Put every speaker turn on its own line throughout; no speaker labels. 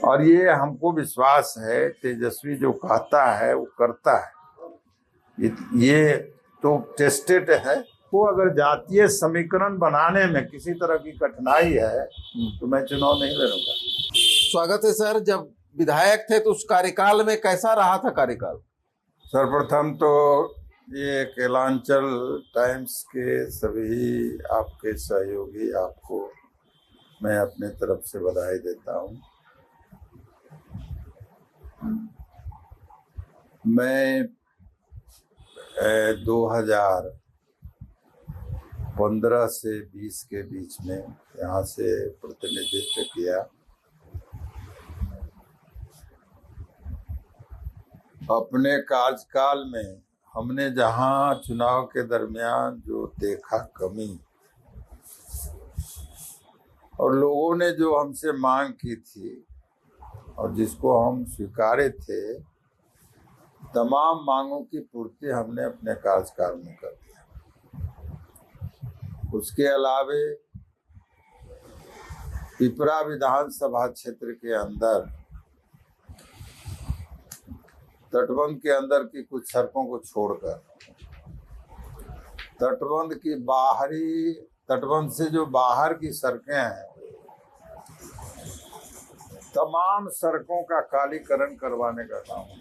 और ये हमको विश्वास है, तेजस्वी जो कहता है वो करता है। ये तो टेस्टेड है। वो अगर जातीय समीकरण बनाने में किसी तरह की कठिनाई है तो मैं चुनाव नहीं लड़ूंगा।
स्वागत है सर। जब विधायक थे तो उस कार्यकाल में कैसा रहा था कार्यकाल?
सर्वप्रथम तो ये केलांचल टाइम्स के सभी आपके सहयोगी, आपको मैं अपने तरफ से बधाई देता हूँ। मैं 2015 से 20 के बीच में यहाँ से प्रतिनिधित्व किया। अपने कार्यकाल में हमने जहाँ चुनाव के दरमियान जो देखा कमी और लोगों ने जो हमसे मांग की थी और जिसको हम स्वीकारे थे, तमाम मांगों की पूर्ति हमने अपने कार्यकाल में कर दिया। उसके अलावे पिपरा विधानसभा क्षेत्र के अंदर तटबंध के अंदर की कुछ सड़कों को छोड़कर तटबंध से जो बाहर की सड़कें हैं, तमाम सड़कों का कालीकरण करवाने का काम है।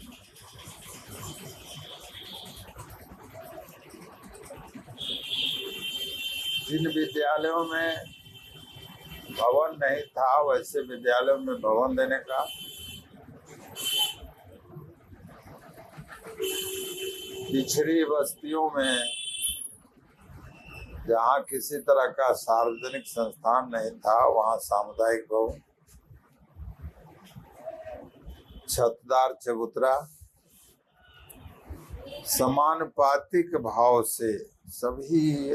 जिन विद्यालयों में भवन नहीं था, वैसे विद्यालयों में भवन देने का, पिछड़ी बस्तियों में जहाँ किसी तरह का सार्वजनिक संस्थान नहीं था, वहाँ सामुदायिक भवन, छतदार चबूतरा, समानुपातिक भाव से सभी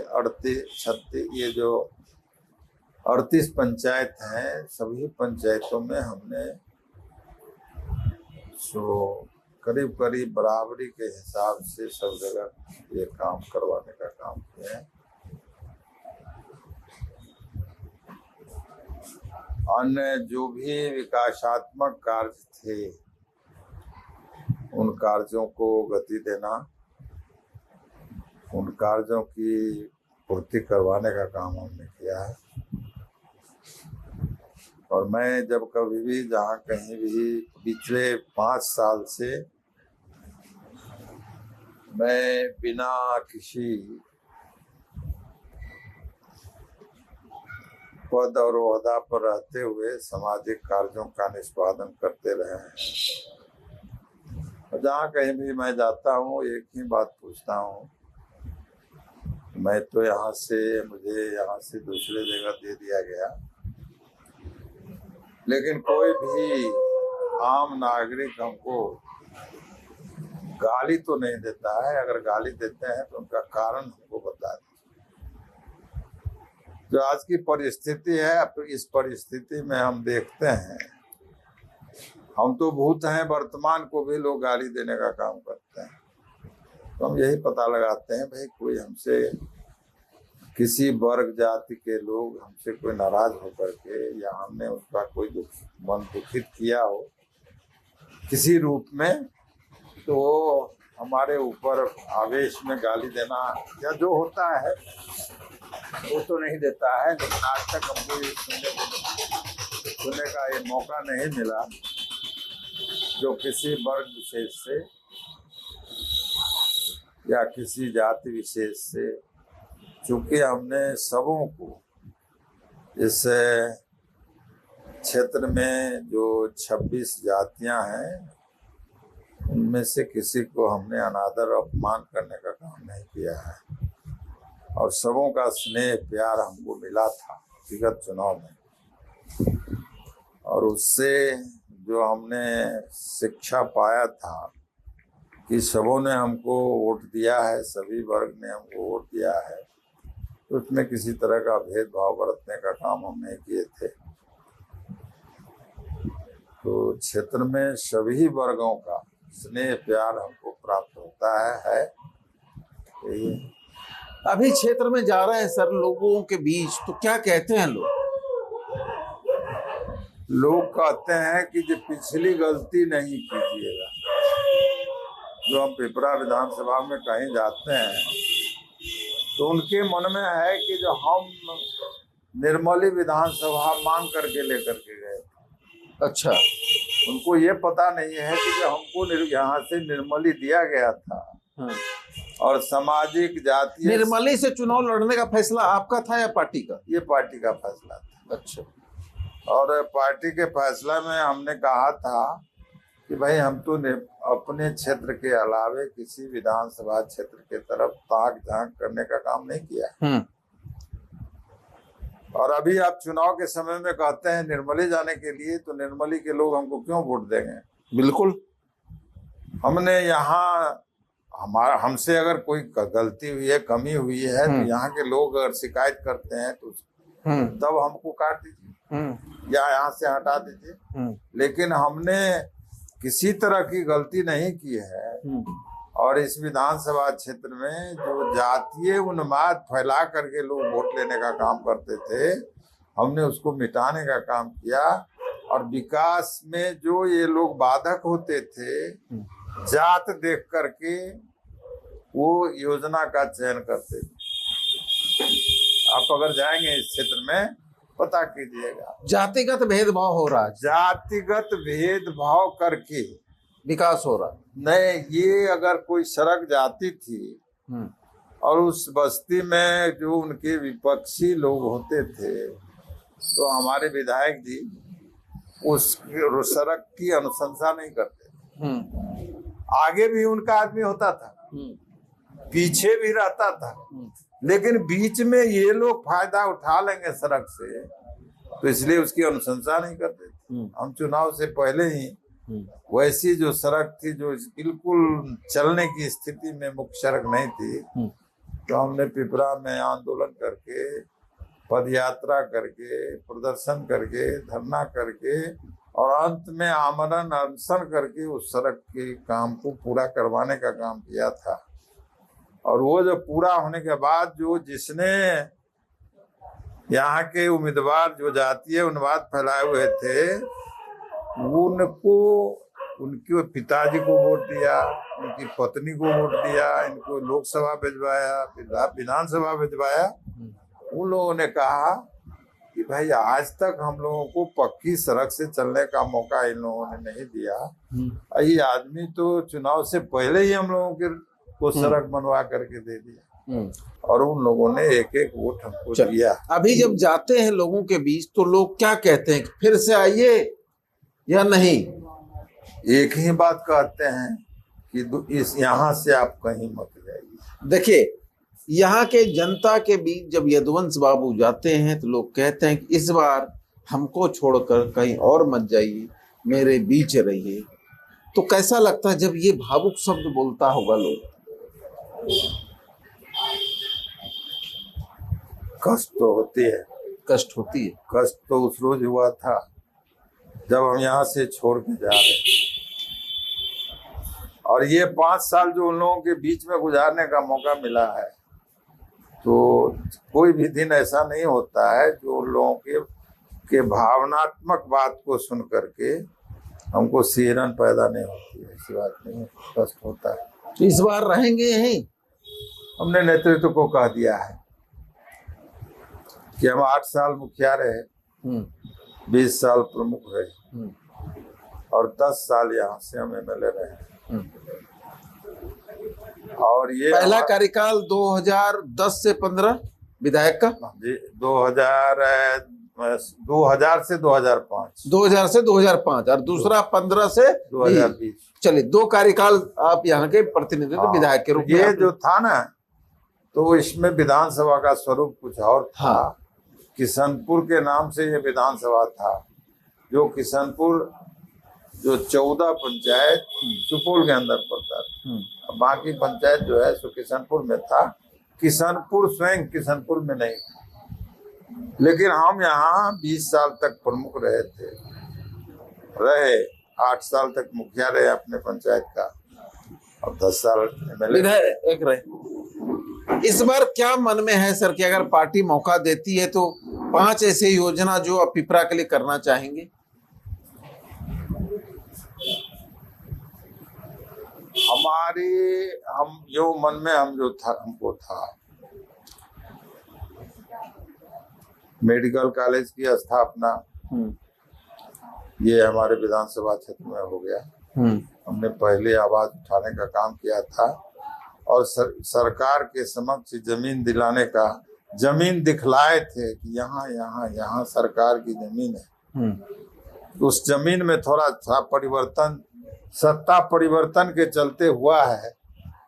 38 पंचायत हैं, सभी पंचायतों में हमने करीब करीब बराबरी के हिसाब से सब जगह ये काम करवाने का काम किया है। अन्य जो भी विकासात्मक कार्य थे, उन कार्यों को गति देना, उन कार्यों की पूर्ति करवाने का काम हमने किया है। और मैं जब कभी भी जहाँ कहीं भी पिछले 5 साल से मैं बिना किसी पद और ओहदा पर रहते हुए सामाजिक कार्यों का निष्पादन करते रहे हैं। और जहाँ कहीं भी मैं जाता हूँ, एक ही बात पूछता हूँ, मैं तो मुझे यहाँ से दूसरे जगह दे दिया गया, लेकिन कोई भी आम नागरिक हमको गाली तो नहीं देता है। अगर गाली देते हैं तो उनका कारण हमको बता दें। जो आज की परिस्थिति है, इस परिस्थिति में हम देखते हैं, हम तो भूत हैं, वर्तमान को भी लोग गाली देने का काम करते हैं। तो हम यही पता लगाते हैं, भाई कोई हमसे, किसी वर्ग जाति के लोग हमसे कोई नाराज होकर के, या हमने उसका कोई मन दुखित किया हो किसी रूप में, तो हमारे ऊपर आवेश में गाली देना या जो होता है वो तो नहीं देता है। लेकिन आज तक हमको ये सुनने का ये मौका नहीं मिला जो किसी वर्ग विशेष से या किसी जाति विशेष से, चूंकि हमने सबों को इस क्षेत्र में जो 26 जातियां हैं, उनमें से किसी को हमने अनादर अपमान करने का काम नहीं किया है। और सबों का स्नेह प्यार हमको मिला था व्यक्तिगत चुनाव में, और उससे जो हमने शिक्षा पाया था कि सबों ने हमको वोट दिया है, सभी वर्ग ने हमको वोट दिया है, तो उसमें किसी तरह का भेदभाव बरतने का काम हम नहीं किए थे। तो क्षेत्र में सभी वर्गों का स्नेह प्यार हमको प्राप्त होता है।
अभी क्षेत्र में जा रहे हैं सर लोगों के बीच, तो क्या कहते हैं लोग?
लोग कहते हैं कि जो पिछली गलती नहीं कीजिएगा। जो हम पिपरा विधानसभा में कहीं जाते हैं तो उनके मन में है कि जो हम निर्मली विधानसभा मांग करके लेकर के गए।
अच्छा।
उनको ये पता नहीं है कि जो हमको यहाँ से निर्मली दिया गया था।
हाँ।
और सामाजिक जातीय
निर्मली से चुनाव लड़ने का फैसला आपका था या पार्टी का?
ये पार्टी का फैसला था।
अच्छा। और
पार्टी के फैसला में हमने कहा था कि भाई हम तो अपने क्षेत्र के अलावे किसी विधानसभा क्षेत्र के तरफ ताक झांक करने का काम नहीं किया। और अभी आप चुनाव के समय में कहते हैं निर्मली जाने के लिए, तो निर्मली के लोग हमको क्यों वोट देंगे?
बिल्कुल।
हमने यहाँ हमसे अगर कोई गलती हुई है, कमी हुई है, तो यहाँ के लोग अगर शिकायत करते हैं तो तब हमको काट दीजिए या यहाँ से हटा दीजिए। लेकिन हमने किसी तरह की गलती नहीं की है। और इस विधानसभा क्षेत्र में जो जातीय उन्माद फैला करके लोग वोट लेने का काम करते थे, हमने उसको मिटाने का काम किया। और विकास में जो ये लोग बाधक होते थे, जात देख करके वो योजना का चयन करते थे। आप अगर जाएंगे इस क्षेत्र में पता कीजिएगा,
जातिगत भेदभाव हो रहा है।
जातिगत भेदभाव करके
विकास हो रहा
नहीं। ये अगर कोई सड़क जाती थी और उस बस्ती में जो उनके विपक्षी लोग होते थे, तो हमारे विधायक जी उस सड़क की अनुशंसा नहीं करते। आगे भी उनका आदमी होता था, पीछे भी रहता था, लेकिन बीच में ये लोग फायदा उठा लेंगे सड़क से, तो इसलिए उसकी अनुशंसा नहीं करते थे। हम चुनाव से पहले ही वैसी जो सड़क थी जो बिल्कुल चलने की स्थिति में मुख्य सड़क नहीं थी, तो हमने पिपरा में आंदोलन करके, पदयात्रा करके, प्रदर्शन करके, धरना करके और अंत में आमरण अनशन करके उस सड़क के काम को पूरा करवाने का काम किया था। और वो जो पूरा होने के बाद जो जिसने यहाँ के उम्मीदवार जो जातीय उन्माद फैलाए हुए थे, उनको उनके पिताजी को वोट दिया, उनकी पत्नी को वोट दिया, इनको लोकसभा भिजवाया, विधानसभा भिजवाया। उन लोगों ने कहा कि भाई आज तक हम लोगों को पक्की सड़क से चलने का मौका इन लोगों ने नहीं दिया। ये आदमी तो चुनाव से पहले ही हम लोगों को सड़क बनवा करके दे दिया। और उन लोगों ने एक एक वोट हमको दिया।
अभी जब जाते हैं लोगों के बीच तो लोग क्या कहते हैं, फिर से आइए या नहीं?
एक ही बात कहते हैं कि इस यहाँ से आप कहीं मत जाइए।
देखिए, यहाँ के जनता के बीच जब यदुवंश बाबू जाते हैं तो लोग कहते हैं कि इस बार हमको छोड़कर कहीं और मत जाइए, मेरे बीच रहिए। तो कैसा लगता है जब ये भावुक शब्द बोलता होगा लोग?
कष्ट तो होती है।
कष्ट होती है।
कष्ट तो उस रोज हुआ था जब हम यहाँ से छोड़ के जा रहे। और ये 5 साल जो उन लोगों के बीच में गुजारने का मौका मिला है, तो कोई भी दिन ऐसा नहीं होता है जो उन लोगों के भावनात्मक बात को सुन करके हमको सिहरन पैदा नहीं होती है। ऐसी बात नहीं है, कष्ट होता है।
इस बार रहेंगे यहीं?
हमने नेतृत्व को कह दिया है कि हम 8 साल मुखिया रहे, 20 साल प्रमुख रहे और 10 साल यहाँ से हम MLA रहे। और ये
पहला कार्यकाल 2010 से 15 विधायक का?
जी, 2000 से 2005।
2000 से 2005 और दूसरा 15 से
2020।
चलिए, 2 कार्यकाल आप यहाँ के प्रतिनिधित्व विधायक के रूप में।
ये जो था ना, तो इसमें विधानसभा का स्वरूप कुछ और था। किशनपुर के नाम से ये विधानसभा था, जो किशनपुर जो 14 पंचायत सुपौल के अंदर पड़ता था। बाकी पंचायत जो है सो किशनपुर में था। किशनपुर स्वयं किशनपुर में नहीं था। लेकिन हम यहाँ 20 साल तक प्रमुख रहे 8 साल तक मुखिया रहे अपने पंचायत का और 10 साल
विधायक रहे। इस बार क्या मन में है सर कि अगर पार्टी मौका देती है तो 5 ऐसे योजना जो आप पिपरा के लिए करना चाहेंगे?
हमारे हम जो मन में हम जो था हमको था, मेडिकल कॉलेज की स्थापना ये हमारे विधानसभा क्षेत्र में हो गया। हमने पहले आवाज उठाने का काम किया था और सरकार के समक्ष जमीन दिलाने का, जमीन दिखलाए थे कि यहाँ यहाँ यहाँ सरकार की जमीन है। उस जमीन में थोड़ा सा परिवर्तन सत्ता परिवर्तन के चलते हुआ है,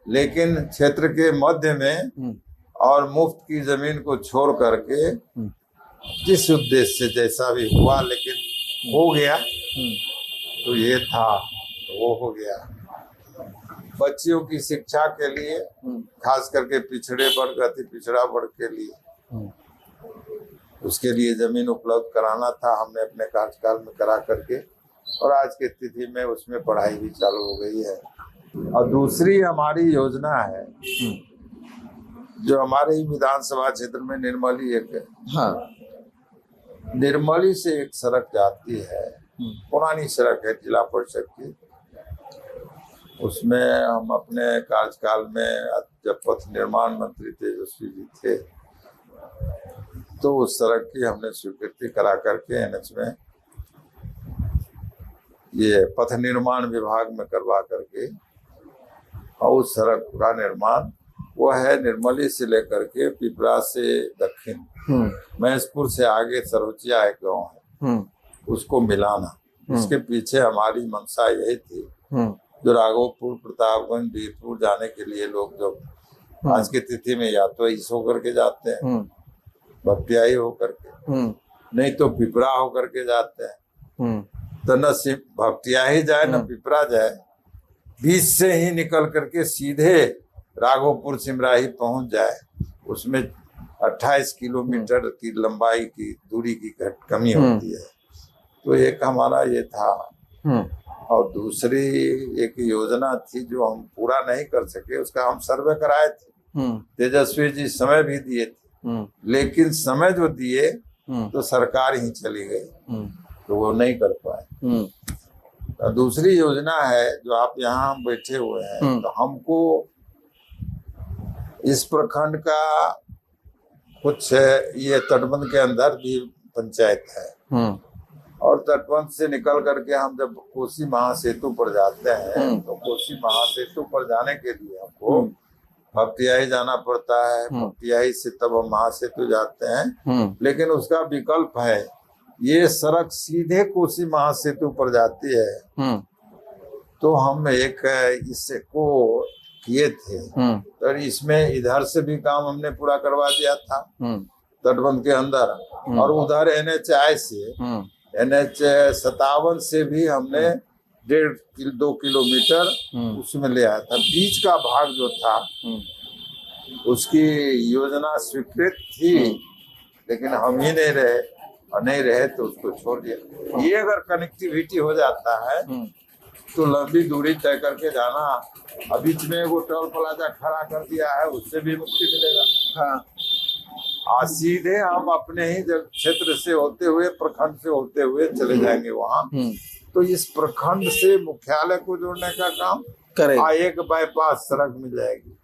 लेकिन क्षेत्र के मध्य में और मुफ्त की जमीन को छोड़ करके जिस उद्देश्य से जैसा भी हुआ, लेकिन हो गया तो ये था वो हो गया। बच्चियों की शिक्षा के लिए, खास करके पिछड़े वर्ग अति पिछड़ा वर्ग के लिए, उसके लिए जमीन उपलब्ध कराना था। हमने अपने कार्यकाल में करा करके और आज की स्थिति में उसमें पढ़ाई भी चालू हो गई है। और दूसरी हमारी योजना है जो हमारे ही विधानसभा क्षेत्र में निर्मली एक है। हाँ, निर्मली से एक सड़क जाती है, पुरानी सड़क है जिला परिषद की। उसमें हम अपने कार्यकाल में जब पथ निर्माण मंत्री तेजस्वी जी थे तो उस सड़क की हमने स्वीकृति करा करके एनएच में ये पथ निर्माण विभाग में करवा करके और उस सड़क का निर्माण वो है निर्मली से लेकर के पिपरा से दक्षिण महेशपुर से आगे सरोचिया एक गाँव है, उसको मिलाना। इसके पीछे हमारी मंशा यही थी जो राघोपुर, प्रतापगंज, वीरपुर जाने के लिए लोग जब आज की तिथि में या तो इस होकर के जाते हैं, भपटियाही होकर के, नहीं तो पिपरा होकर के जाते हैं। तो न भपटियाही जाए न पिपरा जाए, बीच से ही निकल करके सीधे राघोपुर सिमराही पहुंच जाए। उसमें 28 किलोमीटर की लंबाई की दूरी की कमी होती है। तो एक हमारा ये था। और दूसरी एक योजना थी जो हम पूरा नहीं कर सके, उसका हम सर्वे कराए थे। तेजस्वी जी समय भी दिए थे, लेकिन समय जो दिए तो सरकार ही चली गई, तो वो नहीं कर पाए। तो दूसरी योजना है जो आप यहाँ बैठे हुए हैं, तो हमको इस प्रखंड का कुछ ये तटबंध के अंदर भी पंचायत है और तटबंध से निकल करके हम जब कोसी महासेतु पर जाते हैं तो कोसी महासेतु पर जाने के लिए हमको भपटियाही जाना पड़ता है। भपटियाही से तब हम महासेतु जाते हैं, लेकिन उसका विकल्प है ये सड़क सीधे कोसी महासेतु पर जाती है। तो हम एक इसको किए थे, तो इसमें इधर से भी काम हमने पूरा करवा दिया था तटबंध के अंदर, और उधर NHI से NH 57 से भी हमने 1.5-2 किलोमीटर उसमें ले आया था। बीच का भाग जो था उसकी योजना स्वीकृत थी, लेकिन हम ही नहीं रहे, और नहीं रहे तो उसको छोड़ दिया। ये अगर कनेक्टिविटी हो जाता है तो लंबी दूरी तय करके जाना, अब बीच में वो टोल प्लाजा खड़ा कर दिया है, उससे भी मुक्ति मिलेगा। हाँ, सीधे हम अपने ही क्षेत्र से होते हुए, प्रखंड से होते हुए चले जाएंगे वहाँ। तो इस प्रखंड से मुख्यालय को जोड़ने का काम करेगा, एक बाईपास सड़क मिल जाएगी।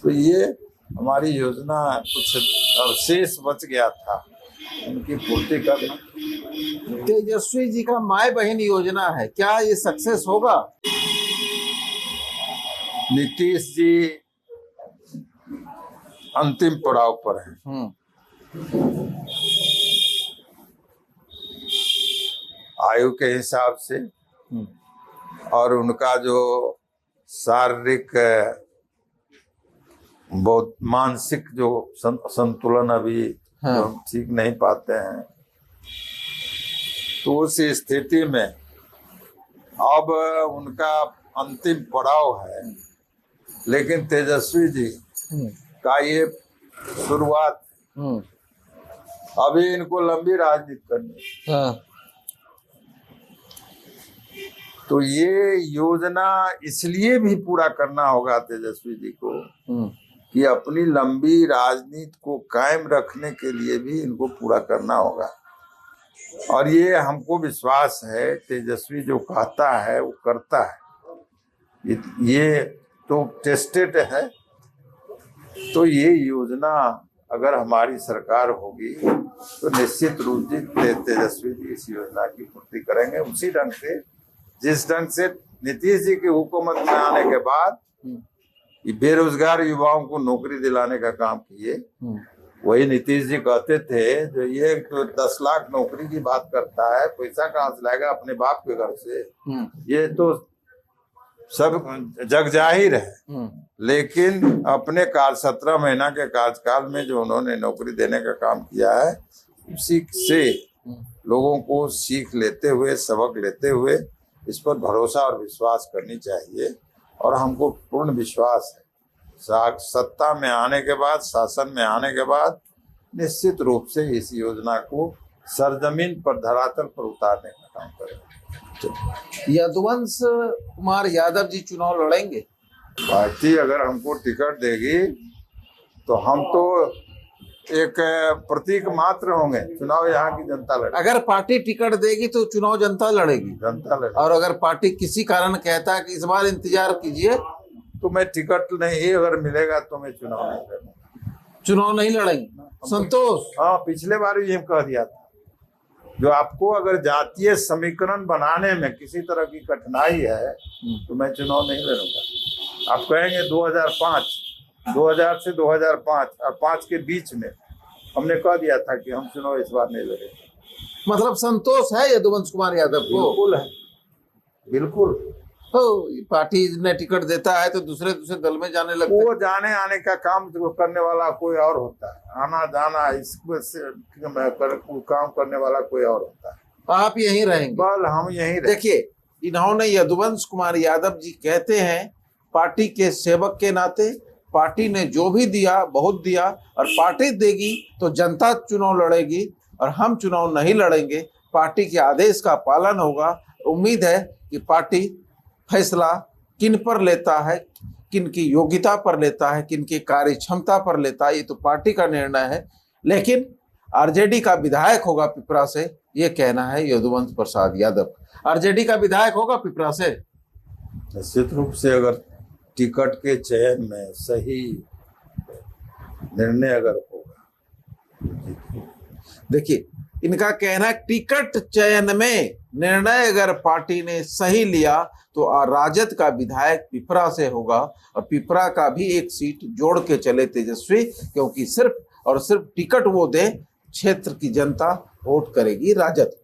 तो ये हमारी योजना कुछ अवशेष बच गया था, उनकी पूर्ति करना।
तेजस्वी जी का माय बहन योजना है, क्या ये सक्सेस होगा?
नीतीश जी अंतिम पड़ाव पर है। आयु के हिसाब से और उनका जो शारीरिक बहुत मानसिक जो संतुलन अभी हम ठीक नहीं पाते हैं, तो उस स्थिति में अब उनका अंतिम पड़ाव है। लेकिन तेजस्वी जी का ये शुरुआत, अभी इनको लंबी राजनीति करनी। तो ये योजना इसलिए भी पूरा करना होगा तेजस्वी जी को कि अपनी लंबी राजनीति को कायम रखने के लिए भी इनको पूरा करना होगा। और ये हमको विश्वास है तेजस्वी जो कहता है वो करता है। ये तो टेस्टेड है। तो ये योजना अगर हमारी सरकार होगी तो निश्चित रूप से तेजस्वी जी इस योजना की पूर्ति करेंगे उसी ढंग से जिस ढंग से नीतीश जी की हुकूमत में आने के बाद ये बेरोजगार युवाओं को नौकरी दिलाने का काम किए। वही नीतीश जी कहते थे जो ये तो 10 लाख नौकरी की बात करता है, पैसा कहाँ से लाएगा अपने बाप के घर से, ये तो सब जग जाहिर है। लेकिन अपने 17 महीना के कार्यकाल में जो उन्होंने नौकरी देने का काम किया है उसी से लोगों को सीख लेते हुए, सबक लेते हुए इस पर भरोसा और विश्वास करनी चाहिए। और हमको पूर्ण विश्वास है सत्ता में आने के बाद, शासन में आने के बाद निश्चित रूप से इस योजना को सरजमीन पर, धरातल पर उतारने का काम करेंगे।
यदुवंश कुमार यादव जी चुनाव लड़ेंगे?
पार्टी अगर हमको टिकट देगी तो हम तो एक प्रतीक मात्र होंगे, चुनाव यहाँ की जनता लड़ेगी।
अगर पार्टी टिकट देगी तो चुनाव जनता लड़ेगी?
जनता लड़ेगी।
और अगर पार्टी किसी कारण कहता है कि इस बार इंतजार कीजिए,
तो मैं टिकट नहीं अगर मिलेगा तो मैं चुनाव नहीं लड़ूंगा।
चुनाव नहीं लड़ेंगे? संतोष?
हाँ, पिछले बार भी ये कह दिया था। जो आपको अगर जातीय समीकरण बनाने में किसी तरह की कठिनाई है तो मैं चुनाव नहीं लड़ूंगा। आप कहेंगे 2000 से 2005 और 5 के बीच में हमने कह दिया था कि हम चुनाव इस बार नहीं लड़ेंगे।
मतलब संतोष है यदुवंश कुमार यादव को?
बिल्कुल है, बिल्कुल।
पार्टी ने टिकट देता है तो दूसरे दल में जाने लगते
वो जाने आने का काम करने वाला कोई और होता है, आना जाना इसको काम करने वाला कोई और होता है।
आप यहीं रहेंगे?
बल हम यहीं रहेंगे।
देखिए, इन्होंने यदुवंश कुमार यादव जी कहते हैं पार्टी के सेवक के नाते पार्टी ने जो भी दिया बहुत दिया, और पार्टी देगी तो जनता चुनाव लड़ेगी और हम चुनाव नहीं लड़ेंगे। पार्टी के आदेश का पालन होगा। उम्मीद है कि पार्टी फैसला किन पर लेता है, किन की योग्यता पर लेता है, किन की कार्य क्षमता पर लेता है, ये तो पार्टी का निर्णय है। लेकिन आरजेडी का विधायक होगा पिपरा से, ये कहना है यदुवंश प्रसाद यादव। आरजेडी का विधायक होगा पिपरा से?
निश्चित रूप से अगर टिकट के चयन में सही निर्णय अगर होगा।
देखिए, इनका कहना है टिकट चयन में निर्णय अगर पार्टी ने सही लिया तो राजद का विधायक पिपरा से होगा, और पिपरा का भी एक सीट जोड़ के चले तेजस्वी, क्योंकि सिर्फ और सिर्फ टिकट वो दे, क्षेत्र की जनता वोट करेगी राजद को।